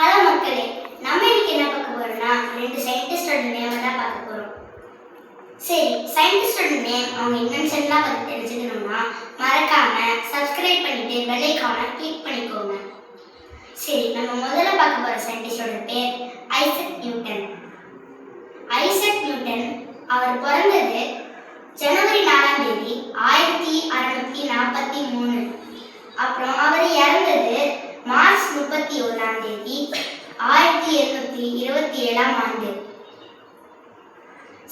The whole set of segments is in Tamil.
ஹலோ மக்களே, நம்ம இன்னைக்கு என்ன பார்க்க போறோம்னா ரெண்டு சயின்டிஸ்டோட நேம் தான் பார்க்க போறோம். சரி, சயின்டிஸ்டோட நேம் அவங்க இன்வென்ஷன்லாம் பத்தி தெரிஞ்சுக்கணும்னா மறக்காம சப்ஸ்கிரைப் பண்ணிட்டு பெல் ஐகானை கிளிக் பண்ணிக்கோங்க. சரி, நம்ம முதல்ல பார்க்க போற சயின்டிஸ்டோட பேர் ஐசக் நியூட்டன். ஐசக் நியூட்டன் அவர் பிறந்தது ஜனவரி 4ஆம் தேதி 1643. அப்புறம் அவர் இறந்தது மார்ச் 31ஆம் தேதி 1727ஆம் ஆண்டு.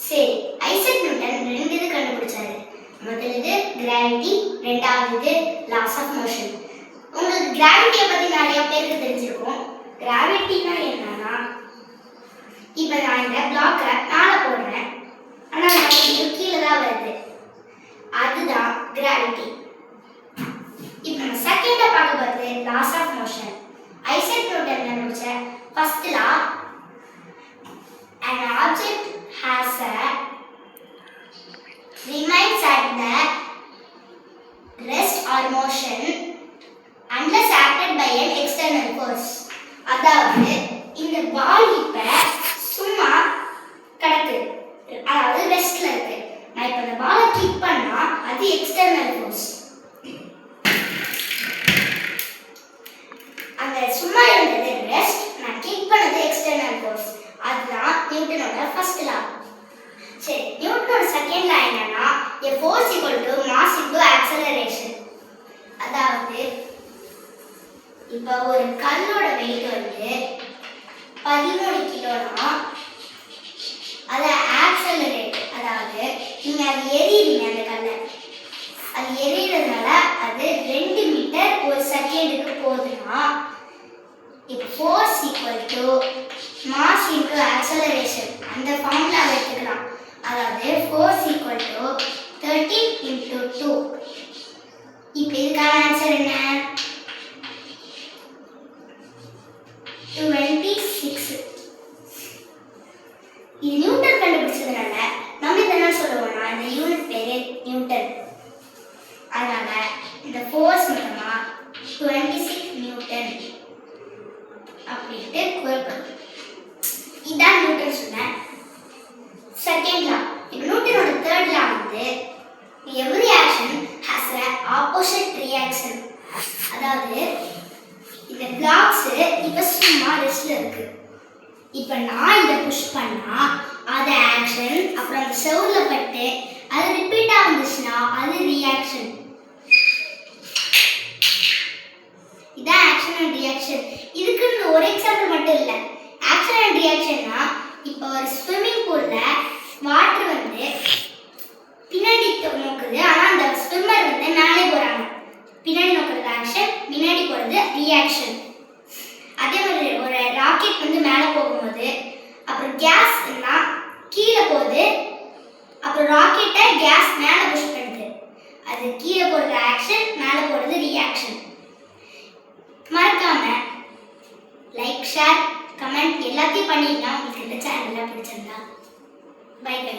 சரி, ஐசக் நியூட்டன் ரெண்டு இது கண்டுபிடிச்சாரு. முதல்ல கிராவிட்டி, ரெண்டாவது லாஸ் ஆஃப் மோஷன். உங்களுக்கு கிராவிட்டியை பத்தி நிறைய பேருக்கு தெரிஞ்சிருக்கும். கிராவிட்டினா என்னன்னா, இப்ப நான் இந்த பிளாக்கை மேலே போடுறேன், ஆனா நான் கீழே தான் வருது, அதுதான் கிராவிட்டி. இப்போ நம்ம செகண்டா பார்க்க போறது laws of motion. Isaac Newton கண்டுபிடிச்ச first law, an object has a remains at the rest or motion unless acted by an external force. அதாவது இந்த பால் இப்ப சும்மா கிடக்கு, அதாவது ரெஸ்ட்ல இருக்கு. நான் இப்ப இந்த பாலை கிளிக் பண்ணா அது எக்ஸ்டர்னல் ஃபோர்ஸ். அந்த சும்மா இருந்தது ரெஸ்ட், நான் கிளிக் பண்ணது எக்ஸ்டர்னல் ஃபோர்ஸ். அதுதான் நியூட்டனோட ஃபர்ஸ்ட் லா. சரி, நியூட்டனோட செகண்ட் லா என்னன்னா, a force equal to mass into acceleration. அதாவது இப்போ ஒரு கல்லோட வெயிட் வந்து 13 கிலோனா அதை ஆக்சலரேட், அதாவது நீங்க அது எரியுறீங்க, அந்த கல்லை அது எரியறதுனால அது 2 மீட்டர் ஒரு செகண்டுக்கு போகுதுன்னா, இப்போ force equal to mass into acceleration அந்த ஃபார்முலாவை எடுத்துக்கலாம். அதாவது ஃபோர்ஸ் ஈக்குவல் டு 13 × 2. இப்போ இதுக்கான ஆன்சர் என்ன? 26. இது நியூட்டன் கண்டுபிடிச்சதுனால நம்ம இதை என்ன சொல்லுவோம்னா, இந்த யூனிட் பேரு நியூட்டன். அதனால இந்த ஃபோர்ஸ் மொத்தமா 26 நியூட்டன் அப்படின்ட்டு கூறப்படும். இதான் நியூட்டன் சொன்ன செகண்ட் லா. இப்போ நியூட்டனோட தேர்ட் லா வந்து, every action has a opposite reaction. அதாவது இந்த பிளாக்ஸ் இப்போ சும்மா ரெஸ்ட்ல இருக்கு. இப்போ நான் இதை புஷ் பண்ணா அது ஆக்ஷன், அப்புறம் அந்த செவுல பட்டு அது ரிப்பீட் ஆகுதுன்னா அது ரியாக்ஷன். இதான் ஆக்ஷன் அண்ட் ரியாக்ஷன். இதுக்கு ஒரு எக்ஸாம்பிள் மட்டும் இல்லை. ஆக்ஷன் அண்ட் ரியாக்ஷன்னா, இப்போ ஒரு ஸ்விம்மிங் பூல்ல வாட்டர் வந்து பின்னாடி நோக்குது, ஆனால் அந்த ஸ்விம்மர் வந்து மேலே போறாங்க. பின்னாடி நோக்குறது ஆக்ஷன், முன்னாடி போறது ரியாக்ஷன். அதே மாதிரி ஒரு ராக்கெட் வந்து மேலே போகும்போது அப்புறம் கேஸ் கீழே போகுது, அப்புறம் ராக்கெட்டை கேஸ் மேலே புஷ் பண்ணுது, அது கீழே போகிறது ஆக்ஷன், மேலே போகிறது ரியாக்ஷன். மறக்காம லைக், ஷேர், கமெண்ட் எல்லாத்தையும் பண்ணிங்கன்னா உங்களுக்கு இந்த சேனலில் பிடிச்சிருந்தா. Bye by.